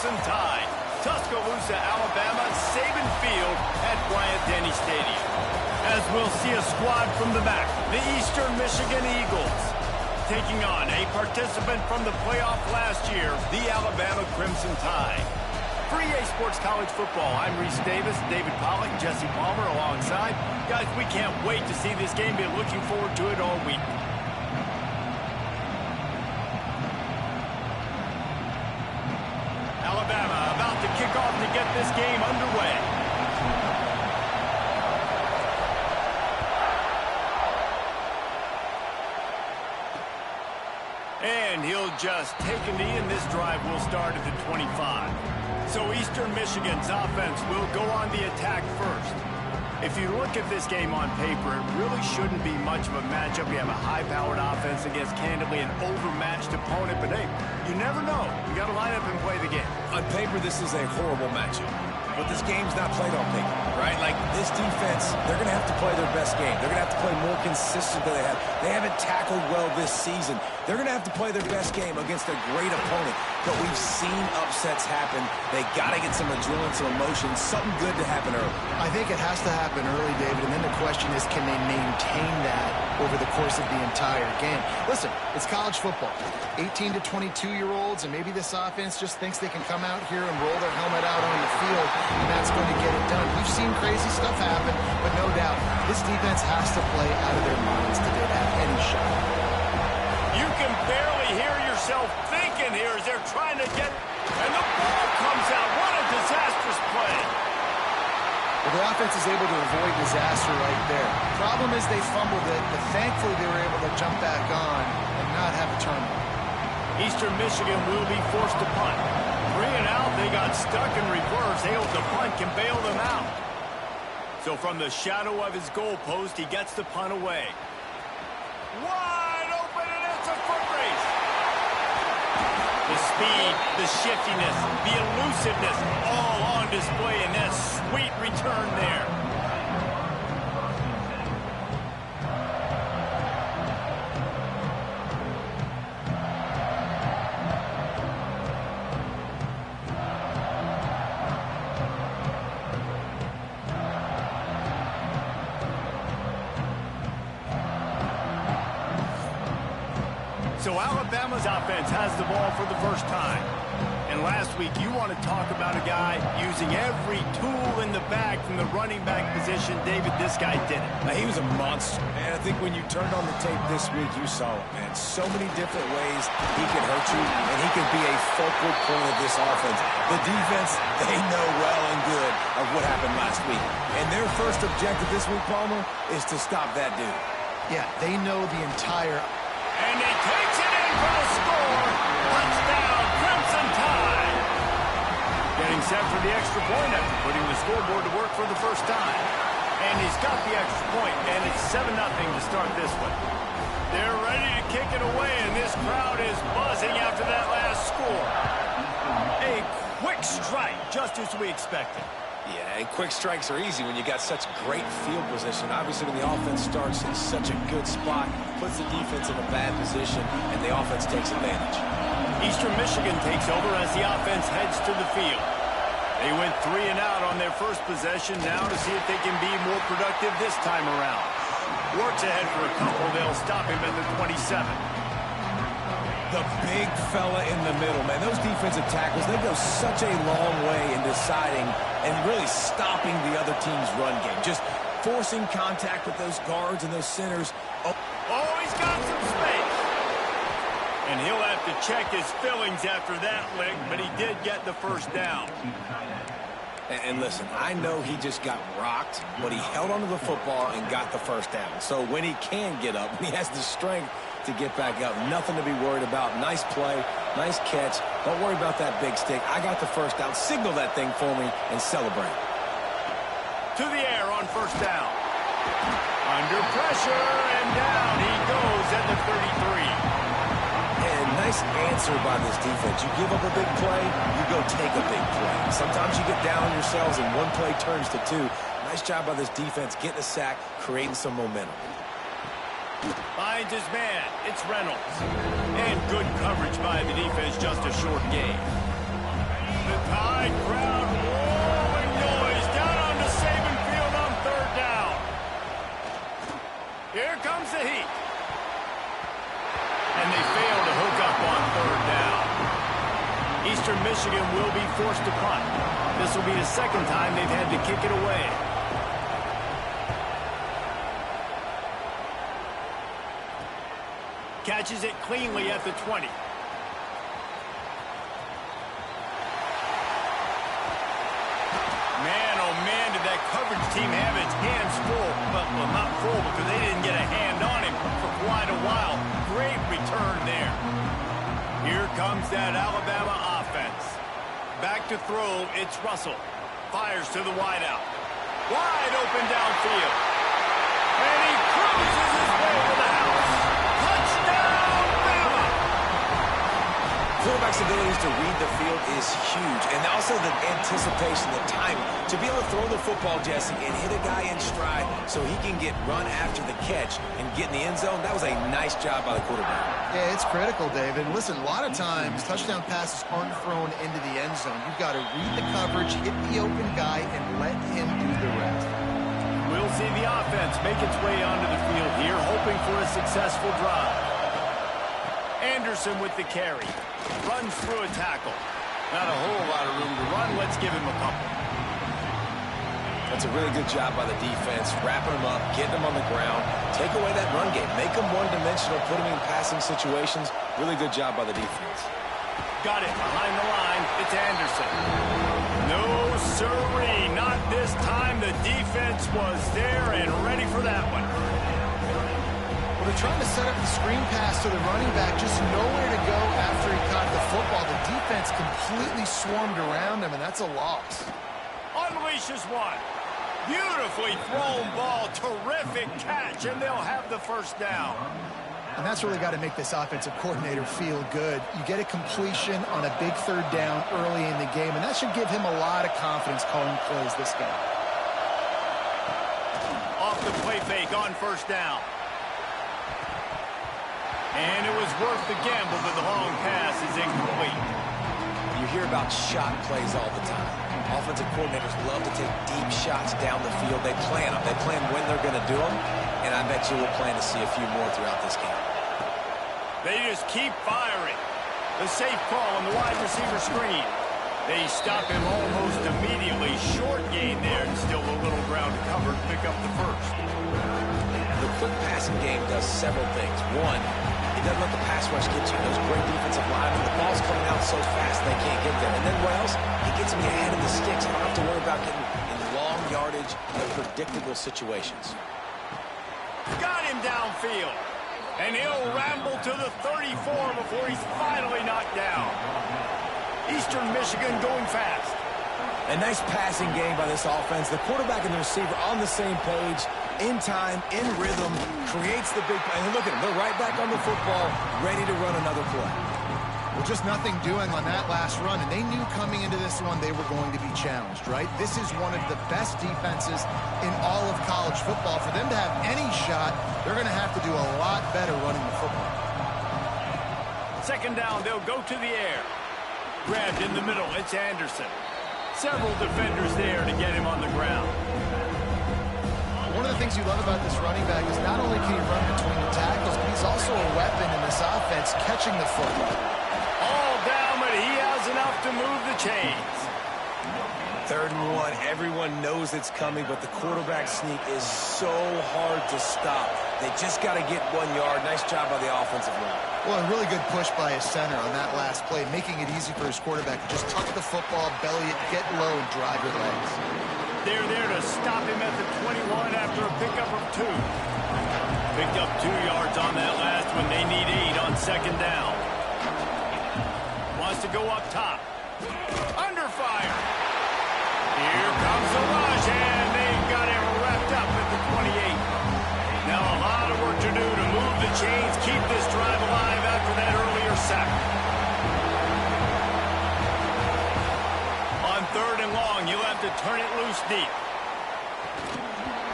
Crimson Tide. Tuscaloosa, Alabama, Saban Field at Bryant-Denny Stadium. As we'll see a squad from the back, the Eastern Michigan Eagles. Taking on a participant from the playoff last year, the Alabama Crimson Tide. For EA Sports College Football, I'm Reese Davis, David Pollack, Jesse Palmer alongside. Guys, we can't wait to see this game. Been looking forward to it all week. Alabama about to kick off to get this game underway. And he'll just take a knee, and this drive will start at the 25. So Eastern Michigan's offense will go on the attack first. If you look at this game on paper, it really shouldn't be much of a matchup. We have a high-powered offense against, candidly, an overmatched opponent. But, hey, you never know. You got to line up and play the game. On paper, this is a horrible matchup. But this game's not played on paper, right? Like, this defense, they're going to have to play their best game. They're going to have to play more consistent than they have. They haven't tackled well this season. They're going to have to play their best game against a great opponent. But we've seen upsets happen. They got to get some adrenaline, some emotion, something good to happen early. I think it has to happen early, David, and then the question is, can they maintain that over the course of the entire game? Listen, it's college football. 18 to 22-year-olds, and maybe this offense just thinks they can come out here and roll their helmet out on the field, and that's going to get it done. We've seen crazy stuff happen, but no doubt, this defense has to play out of their minds today to have any shot. You can barely hear yourself thinking here as they're trying to get... And the ball comes out. What a disastrous play. Well, the offense is able to avoid disaster right there. Problem is they fumbled it, but thankfully they were able to jump back on and not have a turnover. Eastern Michigan will be forced to punt. 3 and out, they got stuck in reverse. Able to punt can bail them out. So from the shadow of his goal post, he gets the punt away. Wide open, and it's a foot race. The speed, the shiftiness, the elusiveness, all on display in that sweet return there. So Alabama's offense has the ball for the first time. And last week, you want to talk about a guy using every tool in the bag from the running back position. David, this guy did it. Now, he was a monster. And I think when you turned on the tape this week, you saw it, man. So many different ways he can hurt you, and he can be a focal point of this offense. The defense, they know well and good of what happened last week. And their first objective this week, Palmer, is to stop that dude. Yeah, they know the entire... And he takes it in for the score. Touchdown, Crimson Tide. Getting set for the extra point after putting the scoreboard to work for the first time. And he's got the extra point, and it's 7-0 to start this one. They're ready to kick it away, and this crowd is buzzing after that last score. A quick strike, just as we expected. Yeah, and quick strikes are easy when you got such great field position. Obviously, when the offense starts in such a good spot, puts the defense in a bad position, and the offense takes advantage. Eastern Michigan takes over as the offense heads to the field. They went 3 and out on their first possession. Now to see if they can be more productive this time around. Works ahead for a couple. They'll stop him at the 27. The big fella in the middle, man. Those defensive tackles, they go such a long way in deciding and really stopping the other team's run game. Just forcing contact with those guards and those centers. Oh, he's got some space. And he'll have to check his fillings after that lick, but he did get the first down. And listen, I know he just got rocked, but he held onto the football and got the first down. So when he can get up, when he has the strength to get back up, nothing to be worried about. Nice play, nice catch. Don't worry about that big stick. I got the first down. Signal that thing for me and celebrate. To the air on first down. Under pressure, and down he goes at the 33. And nice answer by this defense. You give up a big play, you go take a big play. Sometimes you get down on yourselves and one play turns to 2. Nice job by this defense getting a sack, creating some momentum. Finds his man. It's Reynolds. And good coverage by the defense, just a short gain. The Tide crowd roaring noise down onto Saban Field on third down. Here comes the heat. And they fail to hook up on third down. Eastern Michigan will be forced to punt. This will be the second time they've had to kick it away. Catches it cleanly at the 20. Man, oh man, did that coverage team have its hands full. Well, not full because they didn't get a hand on him for quite a while. Great return there. Here comes that Alabama offense. Back to throw, it's Russell. Fires to the wideout. Wide open downfield. And he cruises his way to the house. Touchdown, Bama! Quarterback's abilities to read the field is huge, and also the anticipation, the timing. To be able to throw the football, Jesse, and hit a guy in stride so he can get run after the catch and get in the end zone, that was a nice job by the quarterback. Yeah, it's critical, David. Listen, a lot of times, touchdown passes aren't thrown into the end zone. You've got to read the coverage, hit the open guy, and let him do the rest. We'll see the offense make its way onto the field here, hoping for a successful drive. Anderson with the carry. Runs through a tackle. Not a whole lot of room to run. Let's give him a couple. That's a really good job by the defense, wrapping them up, getting them on the ground. Take away that run game. Make them one-dimensional, put them in passing situations. Really good job by the defense. Got it behind the line. It's Anderson. No, sirree. Not this time. The defense was there and ready for that one. Well, they're trying to set up the screen pass to the running back, just nowhere to go after he caught the football. The defense completely swarmed around him, and that's a loss. Unleashes one. Beautifully thrown ball. Terrific catch, and they'll have the first down. And that's really got to make this offensive coordinator feel good. You get a completion on a big third down early in the game, and that should give him a lot of confidence calling plays this game. Off the play fake on first down. And it was worth the gamble, but the long pass is incomplete. You hear about shot plays all the time. Offensive coordinators love to take deep shots down the field. They plan them. They plan when they're going to do them, and I bet you we'll plan to see a few more throughout this game. They just keep firing. The safe call on the wide receiver screen. They stop him almost immediately. Short gain there, and still a little ground to cover to pick up the first. The quick passing game does several things. One, it doesn't let the pass rush get you. Those great defensive linemen, the ball's coming out so fast they can't get there. And then what else? It gets me ahead of the sticks. I don't have to worry about getting in long yardage and predictable situations. Got him downfield. And he'll ramble to the 34 before he's finally knocked down. Eastern Michigan going fast. A nice passing game by this offense. The quarterback and the receiver on the same page, in time, in rhythm, creates the big play. And look at them. They're right back on the football, ready to run another play. Well, just nothing doing on that last run, and they knew coming into this one they were going to be challenged, right? This is one of the best defenses in all of college football. For them to have any shot, they're going to have to do a lot better running the football. Second down, they'll go to the air. Grabbed in the middle, it's Anderson. Several defenders there to get him on the ground. One of the things you love about this running back is not only can he run between the tackles, but he's also a weapon in this offense, catching the football. All down, but he has enough to move the chains. 3rd and 1. Everyone knows it's coming, but the quarterback sneak is so hard to stop. They just got to get 1 yard. Nice job by the offensive line. Well, a really good push by his center on that last play, making it easy for his quarterback to just tuck the football, belly it, get low, and drive your legs. They're there to stop him at the 21 after a pickup of 2. Picked up 2 yards on that last one. They need 8 on second down. Wants to go up top. Under fire. Here comes the rush, and they've got him wrapped up at the 28. Now a lot of work to do to move the chains, keep this drive alive after that earlier sack. On 3rd and long, you'll have to turn it loose deep.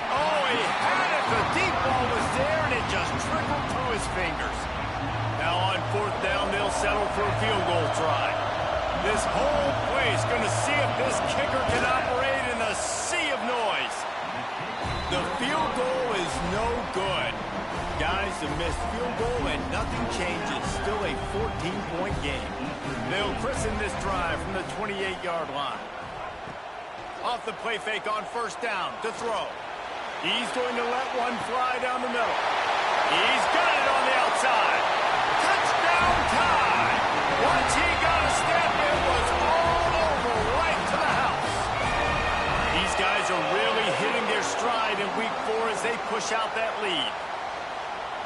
Oh, he had it. The deep ball was there, and it just trickled through his fingers. Now on 4th down, they'll settle for a field goal try. This whole place going to see if this kicker can operate in a sea of noise. The field goal is no good. Guys, a missed field goal and nothing changes. Still a 14-point game. They'll christen this drive from the 28-yard line. Off the play fake on first down to throw. He's going to let one fly down the middle. He's got it on the outside. Touchdown time. Once he got a step, it was all over right to the house. These guys are really hitting their stride in week 4 as they push out that lead.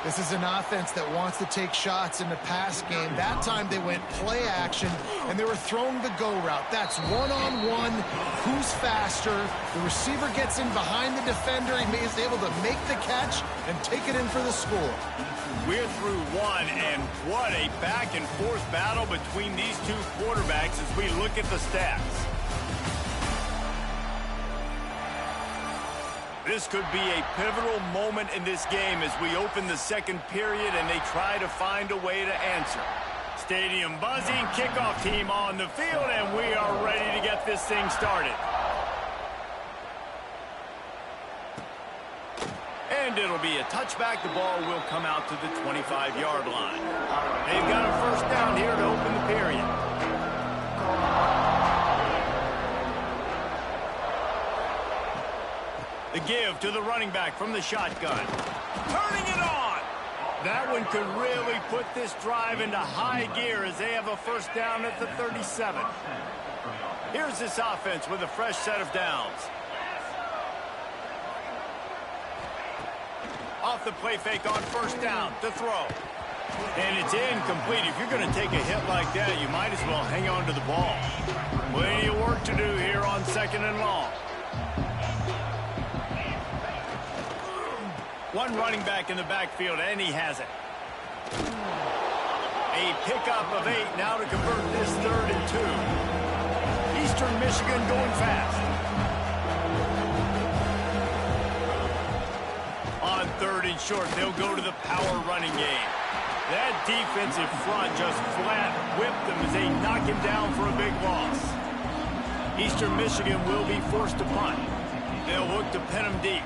This is an offense that wants to take shots in the pass game. That time they went play action, and they were throwing the go route. That's one-on-one. Who's faster? The receiver gets in behind the defender. He is able to make the catch and take it in for the score. We're through one, and what a back-and-forth battle between these two quarterbacks as we look at the stats. This could be a pivotal moment in this game as we open the second period and they try to find a way to answer. Stadium buzzing, kickoff team on the field, and we are ready to get this thing started. And it'll be a touchback. The ball will come out to the 25-yard line. They've got a first down here to open the period. The give to the running back from the shotgun. Turning it on. That one could really put this drive into high gear as they have a first down at the 37. Here's this offense with a fresh set of downs. Off the play fake on first down to throw. And it's incomplete. If you're going to take a hit like that, you might as well hang on to the ball. Plenty of work to do here on second and long. One running back in the backfield, and he has it. A pickup of 8 now to convert this 3rd and 2. Eastern Michigan going fast. On 3rd and short, they'll go to the power running game. That defensive front just flat whipped them as they knock him down for a big loss. Eastern Michigan will be forced to punt. They'll look to pin him deep.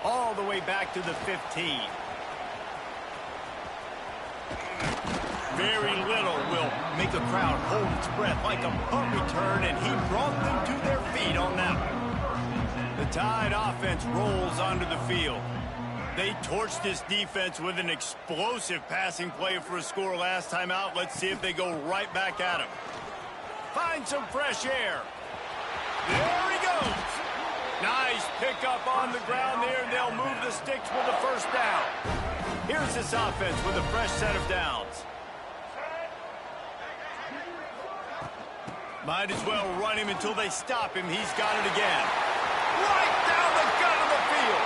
All the way back to the 15. Very little will make a crowd hold its breath like a punt return, and he brought them to their feet on that one. The Tide offense rolls onto the field. They torched this defense with an explosive passing play for a score last time out. Let's see if they go right back at him. Find some fresh air. There he goes. Nice pickup on the ground there. They'll move the sticks with the first down. Here's this offense with a fresh set of downs. Might as well run him until they stop him. He's got it again. Right down the gut of the field.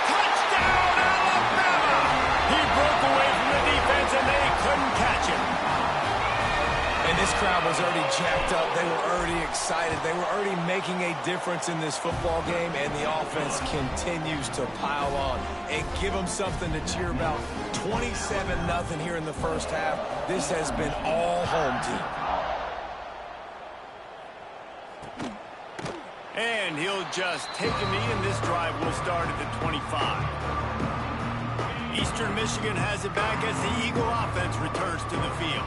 Touchdown, Alabama! He broke away from the defense, and they couldn't catch him. And this crowd was already jacked up. They were already excited. They were already making a difference in this football game, and the offense continues to pile on and give them something to cheer about. 27-0 here in the first half. This has been all home team. And he'll just take a knee, and this drive will start at the 25. Eastern Michigan has it back as the Eagle offense returns to the field.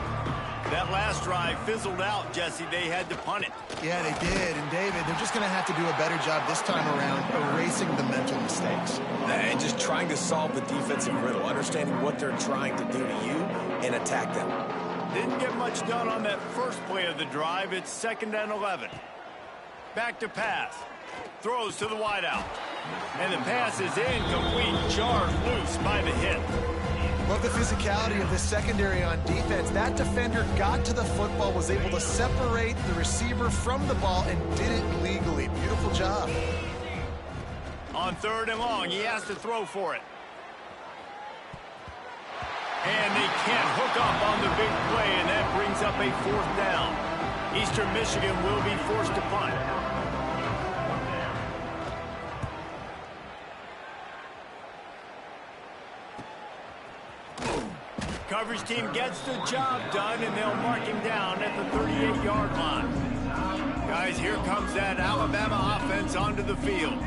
That last drive fizzled out, Jesse. They had to punt it. Yeah, they did. And, David, they're just going to have to do a better job this time around erasing the mental mistakes. And just trying to solve the defensive riddle, understanding what they're trying to do to you and attack them. Didn't get much done on that first play of the drive. It's 2nd and 11. Back to pass. Throws to the wideout. And the pass is incomplete. Jarred loose by the hit. Love the physicality of this secondary on defense. That defender got to the football, was able to separate the receiver from the ball, and did it legally. Beautiful job. On 3rd and long, he has to throw for it. And they can't hook up on the big play, and that brings up a 4th down. Eastern Michigan will be forced to punt. coverage team gets the job done, and they'll mark him down at the 38-yard line. Guys, here comes that Alabama offense onto the field.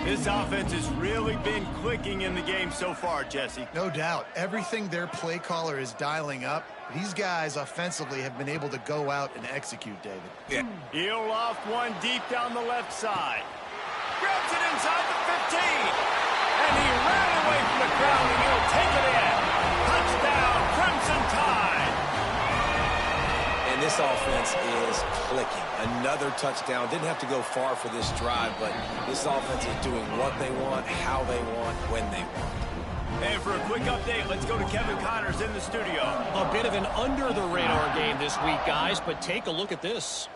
This offense has really been clicking in the game so far, Jesse. No doubt. Everything their play caller is dialing up, these guys offensively have been able to go out and execute, David. Yeah. He'll loft one deep down the left side. Grabs it inside the 15. And he ran away from the crowd, and he'll take it in. Touchdown, Crimson Tide. And this offense is clicking. Another touchdown. Didn't have to go far for this drive, but this offense is doing what they want, how they want, when they want. And for a quick update, let's go to Kevin Connors in the studio. A bit of an under-the-radar game this week, guys, but take a look at this.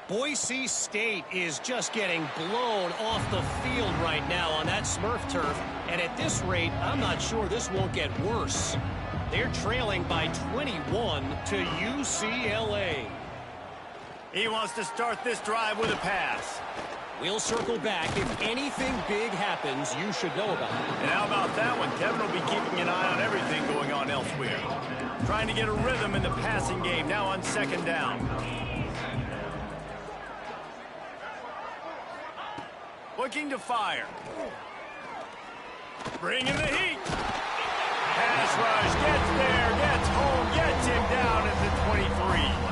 Boise State is just getting blown off the field right now on that Smurf turf, and at this rate, I'm not sure this won't get worse. They're trailing by 21 to UCLA. He wants to start this drive with a pass. We'll circle back. If anything big happens, you should know about it. And how about that one? Kevin will be keeping an eye on everything going on elsewhere. Trying to get a rhythm in the passing game, now on second down. Looking to fire. Bringing the heat. Pass rush, gets there, gets home, gets him down at the 23.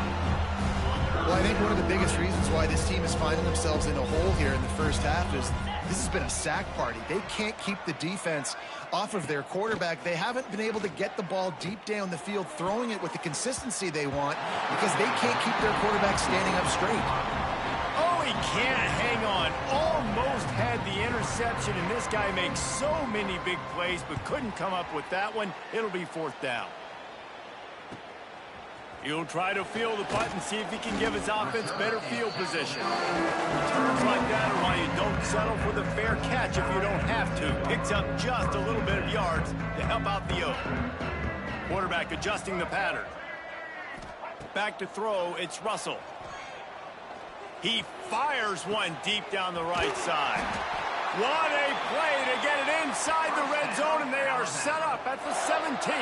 Well, I think one of the biggest reasons why this team is finding themselves in a hole here in the first half is this has been a sack party. They can't keep the defense off of their quarterback. They haven't been able to get the ball deep down the field, throwing it with the consistency they want because they can't keep their quarterback standing up straight. Oh, he can't hang on. Almost had the interception, and this guy makes so many big plays but couldn't come up with that one. It'll be fourth down. He'll try to field the punt and see if he can give his offense better field position. Turns like that are why you don't settle for the fair catch if you don't have to. Picks up just a little bit of yards to help out the O. Quarterback adjusting the pattern. Back to throw, it's Russell. He fires one deep down the right side. What a play to get it inside the red zone, and they are set up at the 17.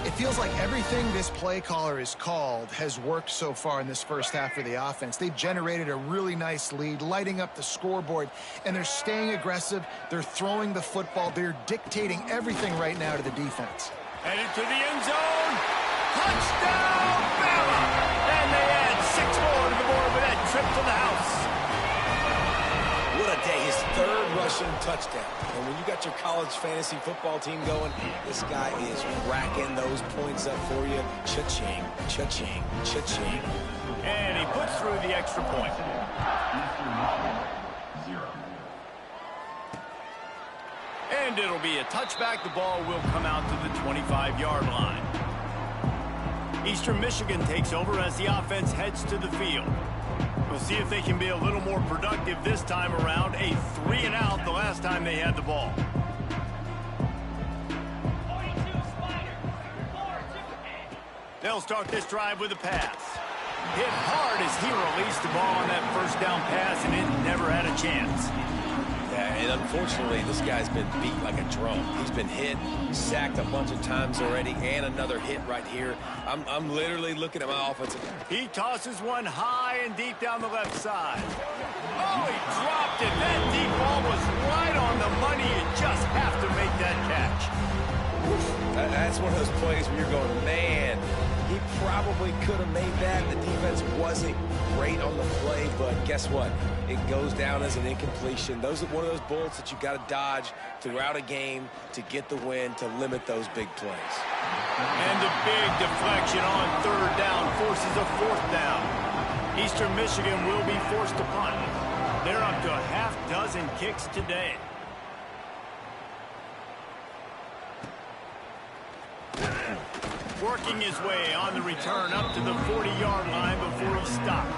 It feels like everything this play caller has called has worked so far in this first half for the offense. They've generated a really nice lead, lighting up the scoreboard, and they're staying aggressive. They're throwing the football. They're dictating everything right now to the defense. Headed to the end zone. Touchdown, Bama! And they add 6 more to the board with that trip to the house. What a day. His third rushing touchdown. And when you got your college fantasy football team going, this guy is racking those points up for you. Cha-ching, cha-ching, cha-ching. And he puts through the extra point. And it'll be a touchback. The ball will come out to the 25-yard line. Eastern Michigan takes over as the offense heads to the field. We'll see if they can be a little more productive this time around. A 3-and-out the last time they had the ball. They'll start this drive with a pass. Hit hard as he released the ball on that first down pass, and it never had a chance. Yeah, and unfortunately, this guy's been beat like a drum. He's been hit, sacked a bunch of times already, and another hit right here. I'm literally looking at my offensive. He tosses one high and deep down the left side. Oh, he dropped it. That deep ball was right on the money. You just have to make that catch. That's one of those plays where you're going, man, he probably could have made that. The defense wasn't great on the play, but guess what? It goes down as an incompletion. Those are one of those bullets that you got to dodge throughout a game to get the win, to limit those big plays. And a big deflection on third down forces a fourth down. Eastern Michigan will be forced to punt. They're up to a half-dozen kicks today. Working his way on the return up to the 40-yard line before he stopped.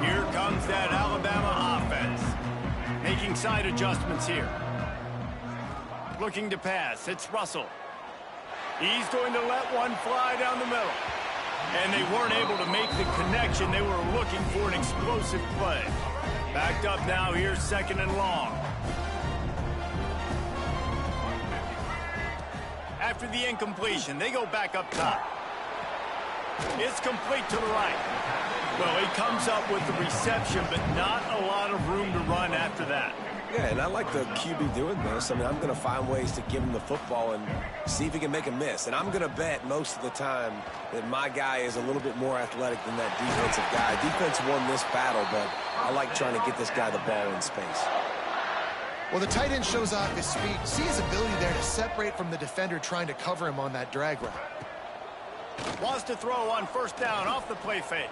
Here comes that Alabama offense. Making side adjustments here. Looking to pass. It's Russell. He's going to let one fly down the middle. And they weren't able to make the connection. They were looking for an explosive play. Backed up now here, second and long. After the incompletion, they go back up top. It's complete to the right. Well, he comes up with the reception, but not a lot of room to run after that. Yeah, and I like the QB doing this. I mean, I'm going to find ways to give him the football and see if he can make a miss. And I'm going to bet most of the time that my guy is a little bit more athletic than that defensive guy. Defense won this battle, but I like trying to get this guy the ball in space. Well, the tight end shows off his speed. See his ability there to separate from the defender trying to cover him on that drag route. Wants to throw on first down off the play fake.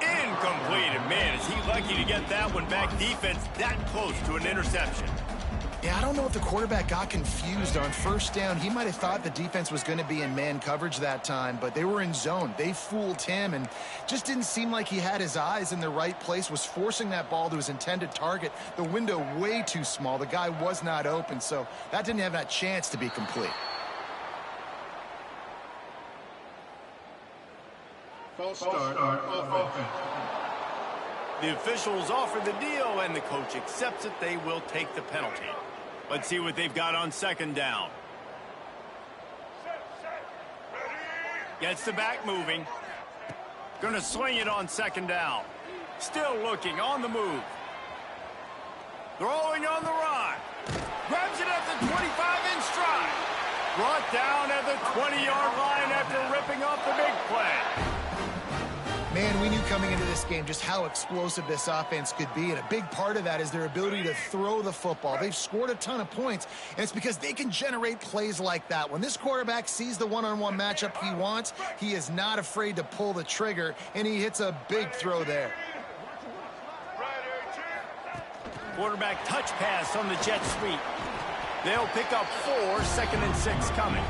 Incomplete. And man, is he lucky to get that one back. Defense that close to an interception. Yeah, I don't know if the quarterback got confused on first down. He might have thought the defense was going to be in man coverage that time, but they were in zone. They fooled him and just didn't seem like he had his eyes in the right place, was forcing that ball to his intended target. The window way too small. The guy was not open, so that didn't have that chance to be complete. False start offense. The officials offer the deal, and the coach accepts it. They will take the penalty. Let's see what they've got on second down. Gets the back moving. Going to swing it on second down. Still looking on the move. Throwing on the run. Grabs it at the 25-inch stride. Brought down at the 20-yard line after ripping off the big play. Man, we knew coming into this game just how explosive this offense could be, and a big part of that is their ability to throw the football. They've scored a ton of points, and it's because they can generate plays like that. When this quarterback sees the one-on-one matchup he wants, he is not afraid to pull the trigger, and he hits a big throw there. Quarterback touch pass on the jet sweep. They'll pick up 4, 2nd and 6 coming.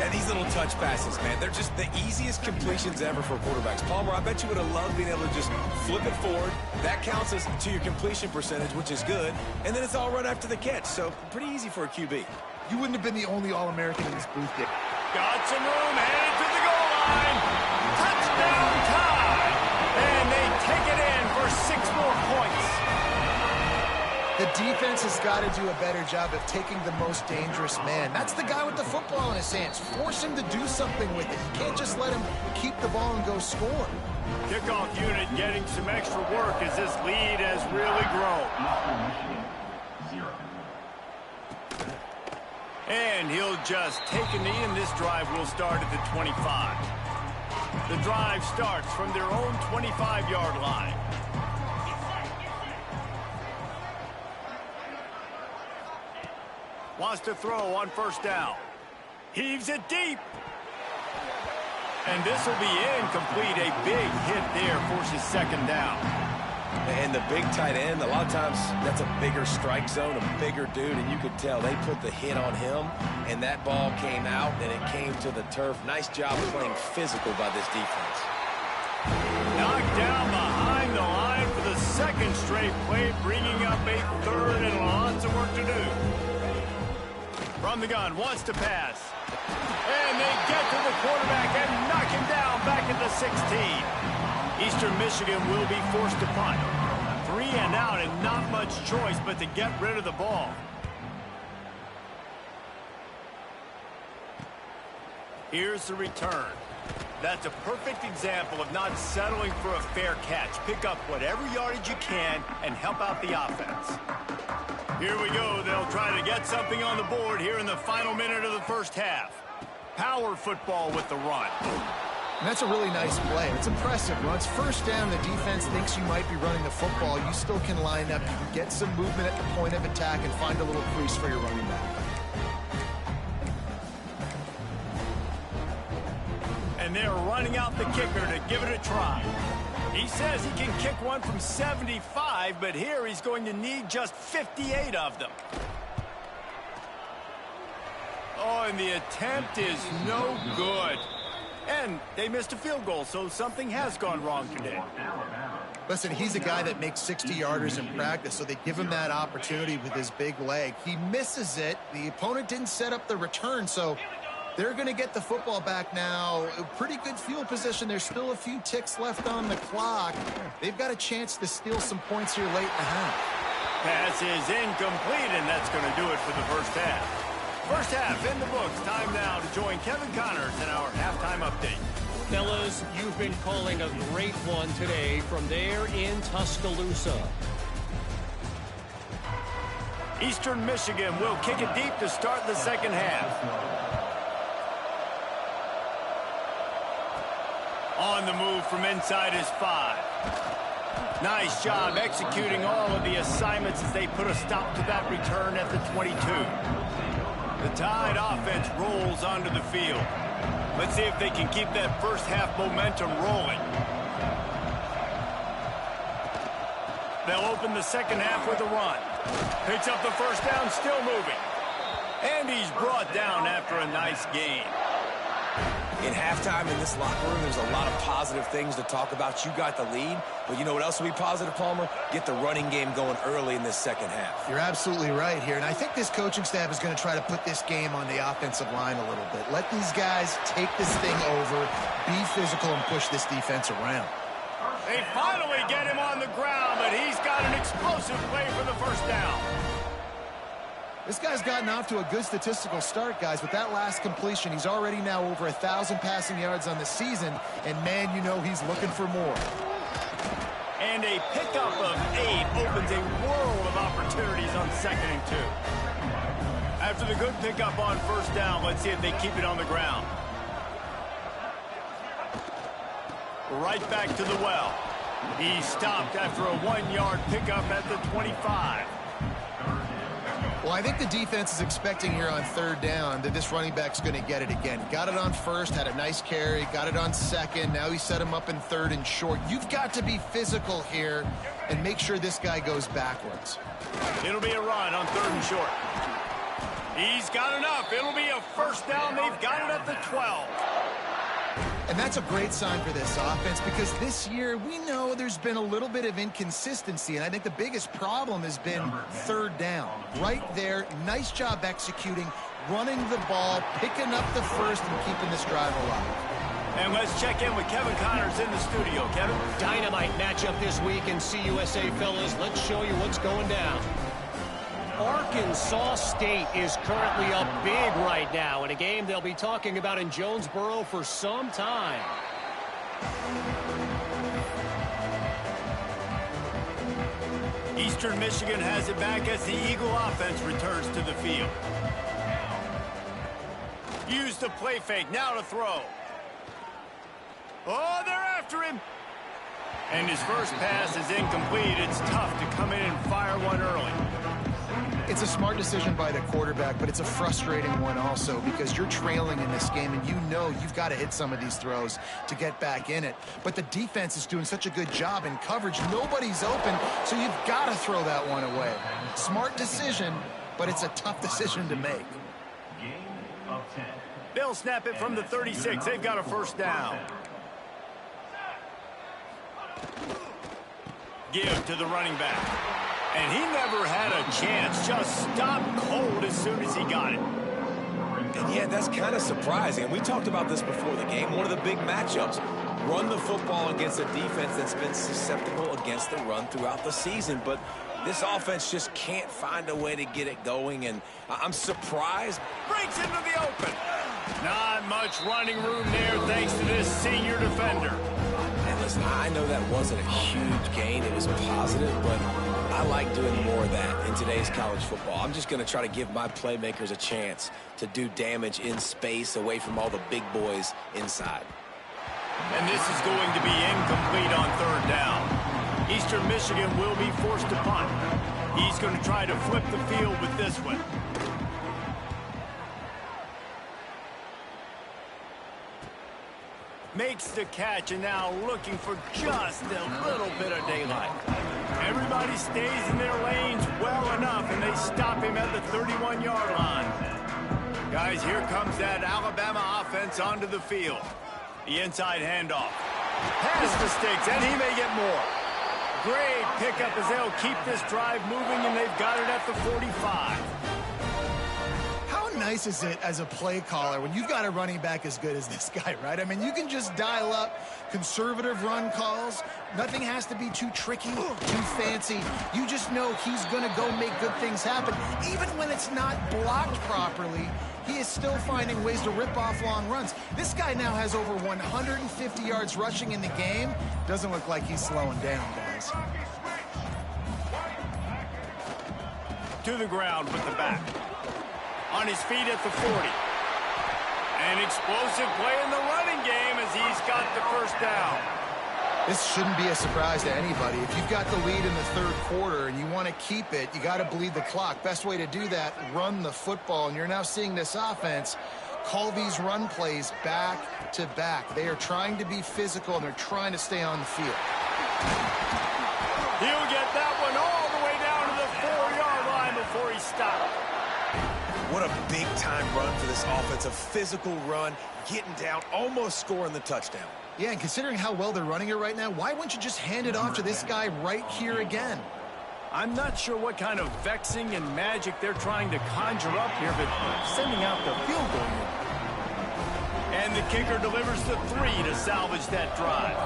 And these little touch passes, man, they're just the easiest completions ever for quarterbacks. Palmer, I bet you would have loved being able to just flip it forward. That counts as to your completion percentage, which is good. And then it's all right after the catch, so pretty easy for a QB. You wouldn't have been the only All-American in this booth, Dick. Got some room, headed to the goal line. Touchdown time. And they take it in for 6 more points. The defense has got to do a better job of taking the most dangerous man. That's the guy with the football in his hands. Force him to do something with it. You can't just let him keep the ball and go score. Kickoff unit getting some extra work as this lead has really grown. And he'll just take a knee, and this drive will start at the 25. The drive starts from their own 25-yard line. Wants to throw on first down. Heaves it deep. And this will be incomplete. A big hit there forces second down. And the big tight end, a lot of times that's a bigger strike zone, a bigger dude, and you could tell they put the hit on him, and that ball came out, and it came to the turf. Nice job playing physical by this defense. Knocked down behind the line for the second straight play, bringing up a third and lots of work to do. From the gun, wants to pass. And they get to the quarterback and knock him down back at the 16. Eastern Michigan will be forced to punt. 3 and out and not much choice but to get rid of the ball. Here's the return. That's a perfect example of not settling for a fair catch. Pick up whatever yardage you can and help out the offense. Here we go. They'll try to get something on the board here in the final minute of the first half. Power football with the run. And that's a really nice play. It's impressive. When it's first down, the defense thinks you might be running the football. You still can line up. You can get some movement at the point of attack and find a little crease for your running back. And they're running out the kicker to give it a try. He says he can kick one from 75, but here he's going to need just 58 of them. Oh, and the attempt is no good. And they missed a field goal, so something has gone wrong today. Listen, he's a guy that makes 60-yarders in practice, so they give him that opportunity with his big leg. He misses it. The opponent didn't set up the return, so they're going to get the football back now. A pretty good field position. There's still a few ticks left on the clock. They've got a chance to steal some points here late in the half. Pass is incomplete, and that's going to do it for the first half. First half in the books. Time now to join Kevin Connors in our halftime update. Fellas, you've been calling a great one today from there in Tuscaloosa. Eastern Michigan will kick it deep to start the second half. On the move from inside his 5. Nice job executing all of the assignments as they put a stop to that return at the 22. The Tide offense rolls onto the field. Let's see if they can keep that first half momentum rolling. They'll open the second half with a run. Picks up the first down, still moving. And he's brought down after a nice gain. In halftime in this locker room, there's a lot of positive things to talk about. You got the lead, but you know what else will be positive, Palmer? Get the running game going early in this second half. You're absolutely right here, and I think this coaching staff is going to try to put this game on the offensive line a little bit. Let these guys take this thing over, be physical, and push this defense around. They finally get him on the ground, but he's got an explosive play for the first down. This guy's gotten off to a good statistical start, guys. With that last completion, he's already now over 1,000 passing yards on the season, and man, you know he's looking for more. And a pickup of 8 opens a world of opportunities on 2nd and 2. After the good pickup on first down, let's see if they keep it on the ground. Right back to the well. He stopped after a 1-yard pickup at the 25. Well, I think the defense is expecting here on 3rd down that this running back's going to get it again. He got it on 1st, had a nice carry, got it on 2nd. Now he set him up in 3rd and short. You've got to be physical here and make sure this guy goes backwards. It'll be a run on 3rd and short. He's got enough. It'll be a first down. They've got it at the 12. And that's a great sign for this offense because this year we know there's been a little bit of inconsistency, and I think the biggest problem has been 3rd down. Right there, nice job executing, running the ball, picking up the first, and keeping this drive alive. And let's check in with Kevin Connors in the studio. Kevin? Dynamite matchup this week in CUSA, fellas. Let's show you what's going down. Arkansas State is currently up big right now in a game they'll be talking about in Jonesboro for some time. Eastern Michigan has it back as the Eagle offense returns to the field. Use the play fake, now to throw. Oh, they're after him. And his first pass is incomplete. It's tough to come in and fire one early. It's a smart decision by the quarterback, but it's a frustrating one also because you're trailing in this game and you know you've got to hit some of these throws to get back in it. But the defense is doing such a good job in coverage. Nobody's open, so you've got to throw that one away. Smart decision, but it's a tough decision to make. They'll snap it from the 36. They've got a first down. Give to the running back. And he never had a chance. Just stopped cold as soon as he got it. And yeah, that's kind of surprising. And we talked about this before the game. One of the big matchups. Run the football against a defense that's been susceptible against the run throughout the season. But this offense just can't find a way to get it going. And I'm surprised. Breaks into the open. Not much running room there thanks to this senior defender. And listen, I know that wasn't a huge gain. It was positive, but I like doing more of that in today's college football. I'm just going to try to give my playmakers a chance to do damage in space away from all the big boys inside. And this is going to be incomplete on 3rd down. Eastern Michigan will be forced to punt. He's going to try to flip the field with this one. Makes the catch and now looking for just a little bit of daylight. Everybody stays in their lanes well enough, and they stop him at the 31-yard line. Guys, here comes that Alabama offense onto the field. The inside handoff. Pass mistakes, and he may get more. Great pickup as they'll keep this drive moving, and they've got it at the 45. How nice is it as a play caller when you've got a running back as good as this guy, right? I mean, you can just dial up conservative run calls. Nothing has to be too tricky, too fancy. You just know he's going to go make good things happen. Even when it's not blocked properly, he is still finding ways to rip off long runs. This guy now has over 150 yards rushing in the game. Doesn't look like he's slowing down, guys. To the ground with the back. On his feet at the 40. An explosive play in the running game as he's got the first down. This shouldn't be a surprise to anybody. If you've got the lead in the third quarter and you want to keep it, you got to bleed the clock. Best way to do that, run the football. And you're now seeing this offense call these run plays back to back. They are trying to be physical, and they're trying to stay on the field. He'll get that one all the way down to the 4-yard line before he stopped. What a big-time run for this offense. A physical run, getting down, almost scoring the touchdown. Yeah, and considering how well they're running it right now, why wouldn't you just hand it off to this guy right here again? I'm not sure what kind of vexing and magic they're trying to conjure up here, but sending out the field goal unit. And the kicker delivers the 3 to salvage that drive.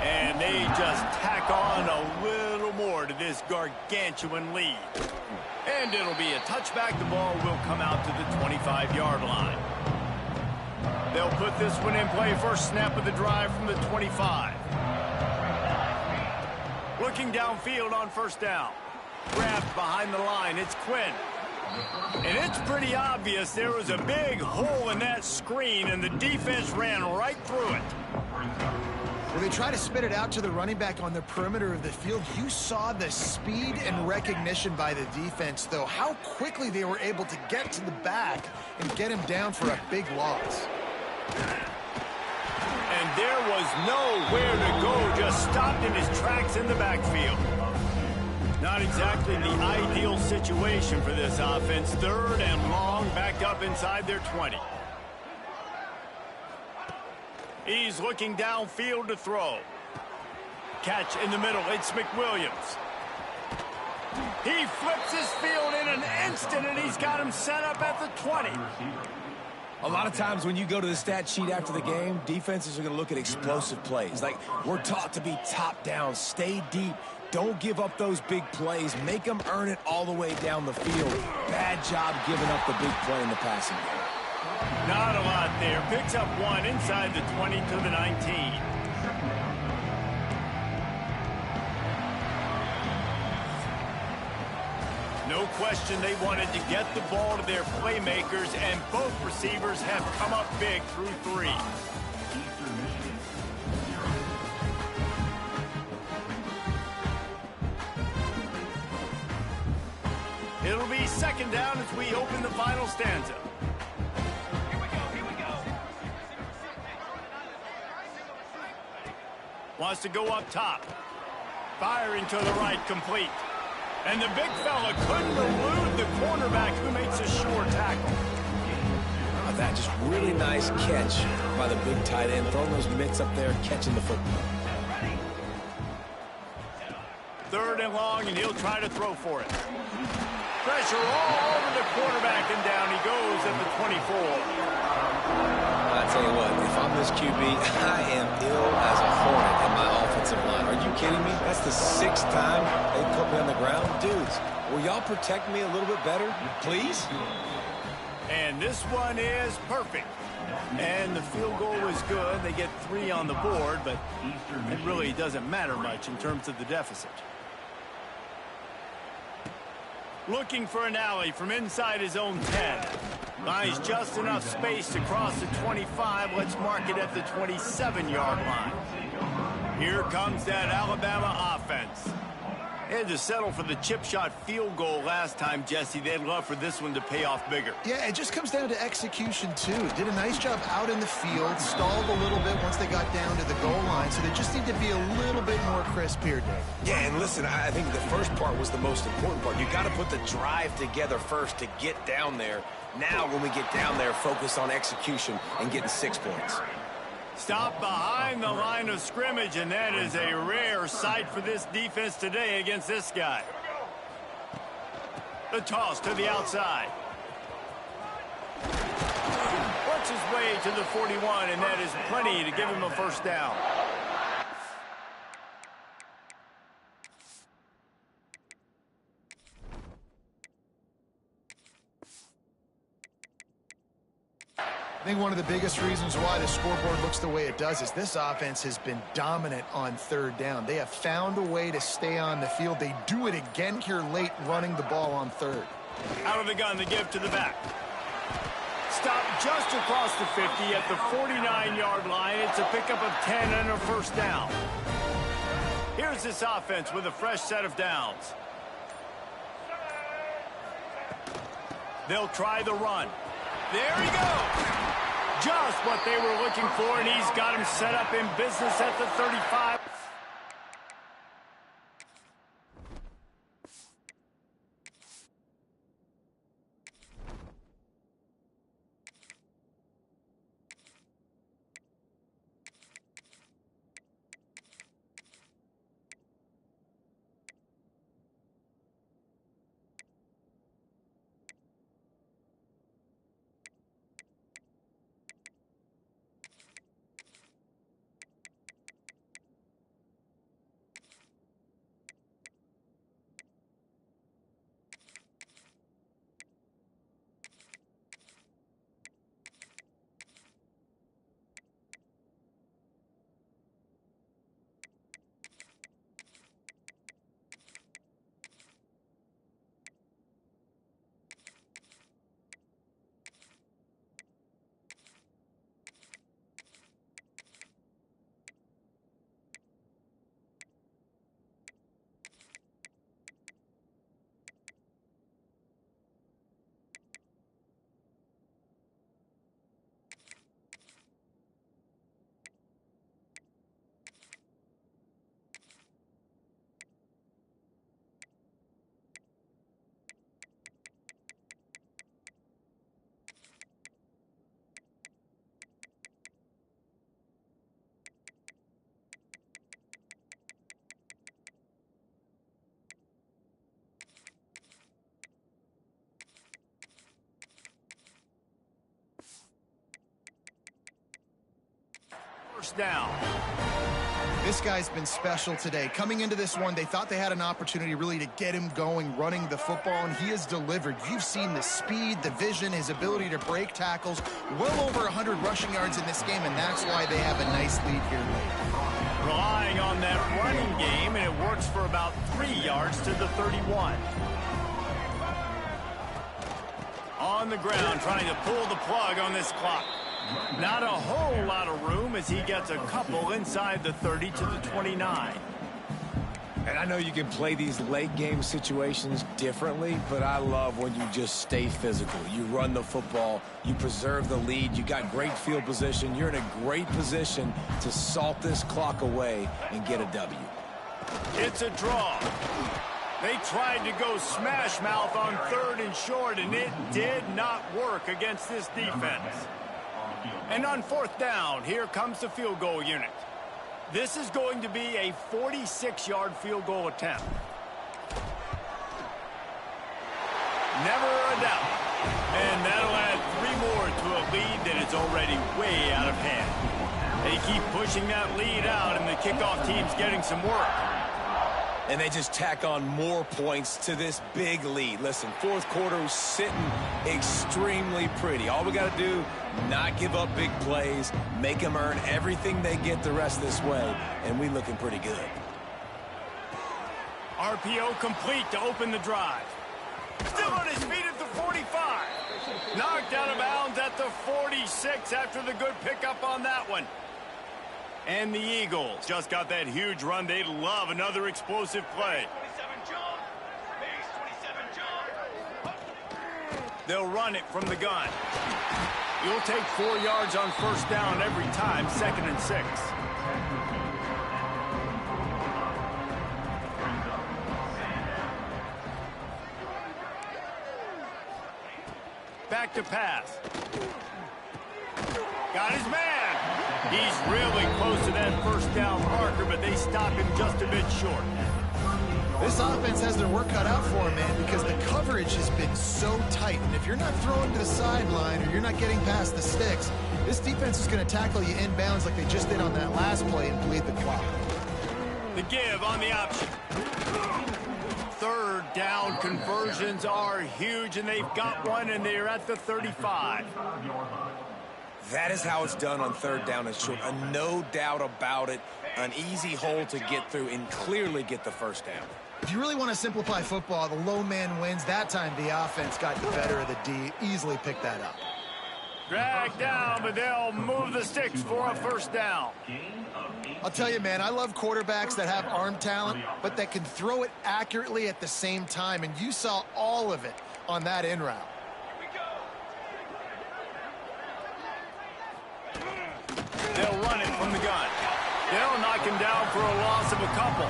And they just tack on a little more to this gargantuan lead. And it'll be a touchback. The ball will come out to the 25-yard line. They'll put this one in play. First snap of the drive from the 25. Looking downfield on first down. Grabbed behind the line. It's Quinn. And it's pretty obvious there was a big hole in that screen, and the defense ran right through it. When they try to spit it out to the running back on the perimeter of the field, you saw the speed and recognition by the defense, though, how quickly they were able to get to the back and get him down for a big loss. And there was nowhere to go, just stopped in his tracks in the backfield. Not exactly the ideal situation for this offense. Third and long, backed up inside their 20. He's looking downfield to throw. Catch in the middle, it's McWilliams. He flips his field in an instant, and he's got him set up at the 20. A lot of times when you go to the stat sheet after the game, defenses are going to look at explosive plays. Like, we're taught to be top down, stay deep, don't give up those big plays, make them earn it all the way down the field. Bad job giving up the big play in the passing game. Not a lot there. Picks up one inside the 20 to the 19. No question they wanted to get the ball to their playmakers, and both receivers have come up big through 3. It'll be second down as we open the final stanza. Wants to go up top. Firing to the right, complete. And the big fella couldn't elude the cornerback who makes a sure tackle. Oh, that just really nice catch by the big tight end, throwing those mitts up there, catching the football. Third and long, and he'll try to throw for it. Pressure all over the quarterback, and down he goes at the 24. I tell you what, if I'm this QB, I am ill as a hornet in my offensive line. Are you kidding me? That's the 6th time they put me on the ground. Dudes, will y'all protect me a little bit better, please? And this one is perfect. And the field goal is good. They get 3 on the board, but it really doesn't matter much in terms of the deficit. Looking for an alley from inside his own 10. Finds just enough space to cross the 25. Let's mark it at the 27-yard line. Here comes that Alabama offense. They had to settle for the chip shot field goal last time, Jesse. They'd love for this one to pay off bigger. Yeah, it just comes down to execution, too. Did a nice job out in the field, stalled a little bit once they got down to the goal line, so they just need to be a little bit more crisp here, Dave. Yeah, and listen, I think the first part was the most important part. You got to put the drive together first to get down there. Now, when we get down there, focus on execution and getting 6 points. Stop behind the line of scrimmage, and that is a rare sight for this defense today against this guy. The toss to the outside. makes his way to the 41, and that is plenty to give him a first down. I think one of the biggest reasons why the scoreboard looks the way it does is this offense has been dominant on third down. They have found a way to stay on the field. They do it again here late, running the ball on third. Out of the gun, the give to the back. Stop just across the 50 at the 49-yard line. It's a pickup of 10 and a first down. Here's this offense with a fresh set of downs. They'll try the run. There he goes. Just what they were looking for, and he's got him set up in business at the 35. First down. This guy's been special today. Coming into this one, they thought they had an opportunity really to get him going, running the football, and he has delivered. You've seen the speed, the vision, his ability to break tackles. Well over 100 rushing yards in this game, and that's why they have a nice lead here late. Relying on that running game, and it works for about 3 yards to the 31. On the ground, trying to pull the plug on this clock. Not a whole lot of room as he gets a couple inside the 30 to the 29. And I know you can play these late game situations differently, but I love when you just stay physical. You run the football, you preserve the lead, you got great field position, you're in a great position to salt this clock away and get a W. It's a draw. They tried to go smash mouth on third and short, and it did not work against this defense. And on fourth down, here comes the field goal unit. This is going to be a 46-yard field goal attempt. Never a doubt. And that'll add 3 more to a lead that is already way out of hand. They keep pushing that lead out, and the kickoff team's getting some work. And they just tack on more points to this big lead. Listen, fourth quarter was sitting extremely pretty. All we got to do, not give up big plays, make them earn everything they get the rest of this way, and we looking pretty good. RPO complete to open the drive. Still on his feet at the 45. Knocked out of bounds at the 46 after the good pickup on that one. And the Eagles just got that huge run. They'd love another explosive play. They'll run it from the gun. You'll take 4 yards on first down every time, 2nd and 6. Back to pass. Got his man. He's really close to that first down marker, but they stop him just a bit short. This offense has their work cut out for them, man, because the coverage has been so tight. And if you're not throwing to the sideline or you're not getting past the sticks, this defense is going to tackle you inbounds like they just did on that last play and bleed the clock. The give on the option. Third down conversions are huge, and they've got one, and they're at the 35. That is how it's done on third down and short. No doubt about it. An easy hole to get through and clearly get the first down. If you really want to simplify football, the low man wins. That time the offense got the better of the D. Easily picked that up. Drag down, but they'll move the sticks for a first down. I'll tell you, man, I love quarterbacks that have arm talent, but that can throw it accurately at the same time, and you saw all of it on that in route. They'll run it from the gun. They'll knock him down for a loss of a couple.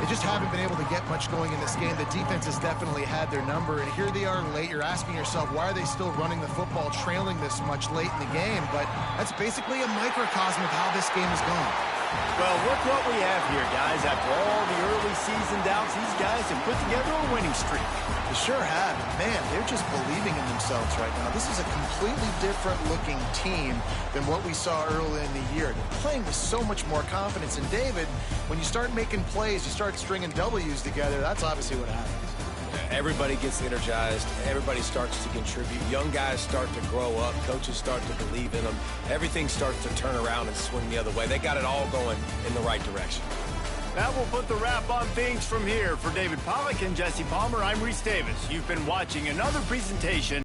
They just haven't been able to get much going in this game. The defense has definitely had their number, and here they are late. You're asking yourself, why are they still running the football, trailing this much late in the game? But that's basically a microcosm of how this game has gone. Well, look what we have here, guys. After all the early season doubts, these guys have put together a winning streak. They sure have. Man, they're just believing in themselves right now. This is a completely different-looking team than what we saw early in the year. They're playing with so much more confidence. And, David, when you start making plays, you start stringing W's together, that's obviously what happens. Everybody gets energized. Everybody starts to contribute. Young guys start to grow up. Coaches start to believe in them. Everything starts to turn around and swing the other way. They got it all going in the right direction. That will put the wrap on things from here. For David Pollack and Jesse Palmer, I'm Reese Davis. You've been watching another presentation